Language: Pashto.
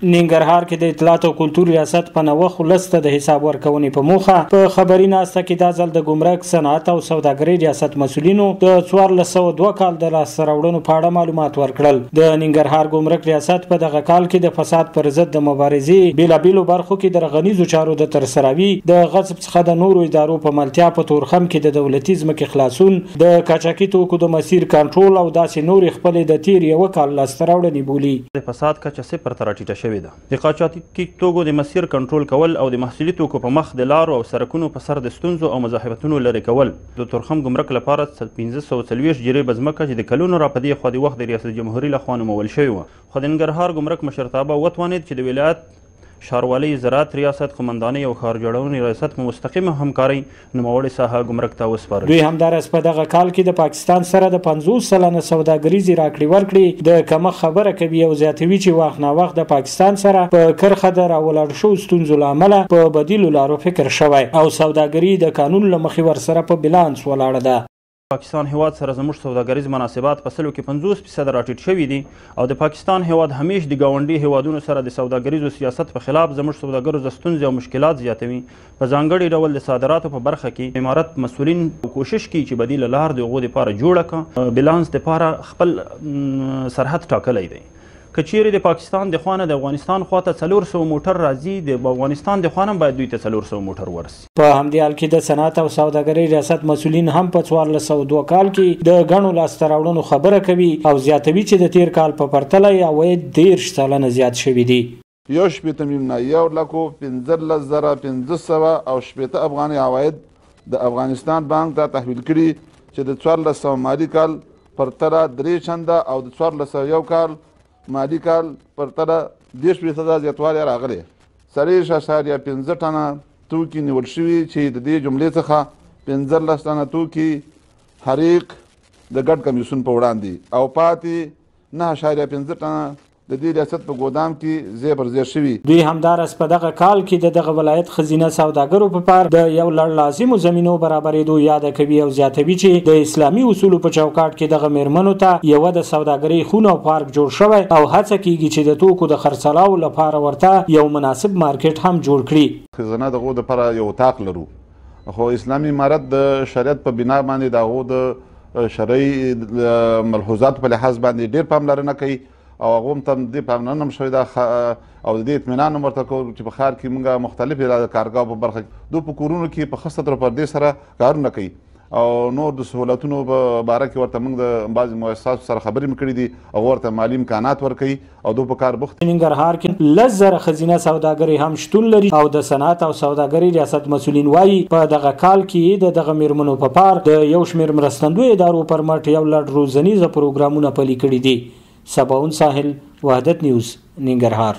ننګرهار کې د اطلاعات او کلتور ریاست په نوښت ولسته د حساب ورکونې په موخه په خبري ناسته کې دا ځل د ګمرک صنعت او سوداګرۍ ریاست مسؤلینو د 1402 کال د لاسته راوړنو په اړه معلومات ورکړل. د ننګرهار ګمرک ریاست په دغه کال کې د فساد پر ضد د مبارزې بیلابیلو برخو کې د غنیزو چارو د ترسروي د غصب څخه د نورو ادارو په ملتیا په تورخم کې د دولتي ځمکې خلاصون د قاچاقي توکو د مسیر کنټرول او داسې نور خپل د تیر یو کال لاسته راوړنې بولي. د فساد کچه صفر ته راټیټه شوې ده. د قاچاقي توکو د مسیر کنټرول کول او د محصولي توکو په مخ د لارو او سرکونو په سر د ستونزو او مزاحمتونو لرې کول د تورخم ګمرک لپاره 1540 جریبه ځمکه چې د کلونو راپدې خوا د وخت د ریاست جمهوري لخوا نومول شوې وه، خو د ننګرهار ګمرک مشرتابه وتوانید چې د ولایت ښاروالۍ زراعت ریاست قمندانۍ او ښار جوړونې ریاست په مستقیمه همکارۍ نوموړې ساحه ګمرک ته وسپارل. دوی همداراز په دغه کال کې د پاکستان سره د 50 سلنه سوداګریزې راکړې ورکړې د کمښت خبره کوي او زیاتوي چې وخت نا وخت د پاکستان سره په کرخه د راولاړ شو ستونزو له امله په بدیلو لارو فکر شوی او سوداګري د قانون له مخې ورسره په بیلانس ولاړه ده. پاکستان هیواد سره زموږ سوداګریز مناسبات په سلو کې 50% راټیټ شوي دي او د پاکستان هیواد همیش د ګاونډي هیوادونو سره د سوداګریزو سیاست په خلاف زموږ سوداګرو د ستونزې او مشکلات زیاتوي. په ځانګړي ډول د صادراتو په برخه کې امارت مسؤلین کوشش کوي چې بدیله لار د هغو دپاره جوړه کړه، بیلانس دپاره خپل سرحد ټاکلی دی. که چیرې د پاکستان د خوا نه د افغانستان خواته 400 موټر راځي، د افغانستان د خوا نه باید دوی ته 400 موټر ورسي. په همدې حال کې د صنعت او سوداګرۍ ریاست مسؤلین هم په 1402 کال کې د غنو لاسته راوړنو خبره کوي او زیاتوي چې د تیر کال په پرتله عواید 10 سلنه زیات شوي دي. 1,15,500 او 80 افغاني عواید د افغانستان بانک ته تحویل کړي چې د 1400 مالی کال پرتله 3 چنده او د 1401 کال مالی کال پرتله 10% زیاتوالی راغلی. 3.5 ټنه توکي نیول شوي چې د دې جملې څخه 15 ټنه توکي حریق د ګډ کمیسیون په وړاندې او پاتې 9.5 ټنه د دې ریاست په ګودام کې ځای پر ځای شوي. دوی همداراز په دغه کال کې د دغه ولایت خزینه سوداګرو په پار د یو لړ لازمو زمینو برابرېدو یاده کوي او زیاتوي چې د اسلامي اصولو په چوکاټ کې دغه میرمنو ته یو د سوداګرۍ خونه او پارک جوړ شوی او هڅه کیږي چې د توکو د خرڅلاو لپاره ورته یو مناسب مارکیټ هم جوړ کړي. خزانه دغه لپاره یو طاق لرو، خو اسلامي امارت د شریعت په بنا باندې دغه د شرعي ملحوظات په لحاظ باندې ډېر پاملرنه کوي او هغه هم ته دې پاملرنه هم شوې ده او د دې اطمینان هم ورته کوو چې په ښار کې موږ مختلفې کارګاه په برخه کې دوی په کورونو کې په ښه ستر پر دې سره کارونه کوي او نور د سهولتونو په باره کې ورته موږ د بعضې مؤسساتو سره خبرې مې کړي دي او ورته مالي امکانات ورکوي او دوی په کار بوخت. ننګرهار کې 10,000 خزینه سوداګري هم شتون لري او د صنعت او سوداګرۍ ریاست مسؤلین وایي په دغه کال کې د دغه میرمنو په پار د یو شمېر مرستندوی ادارو پر مټ یو لړ روزنیزه پروګرامونه پلي کړي دي. سباون ساحل، وحدت نیوز، ننګرهار.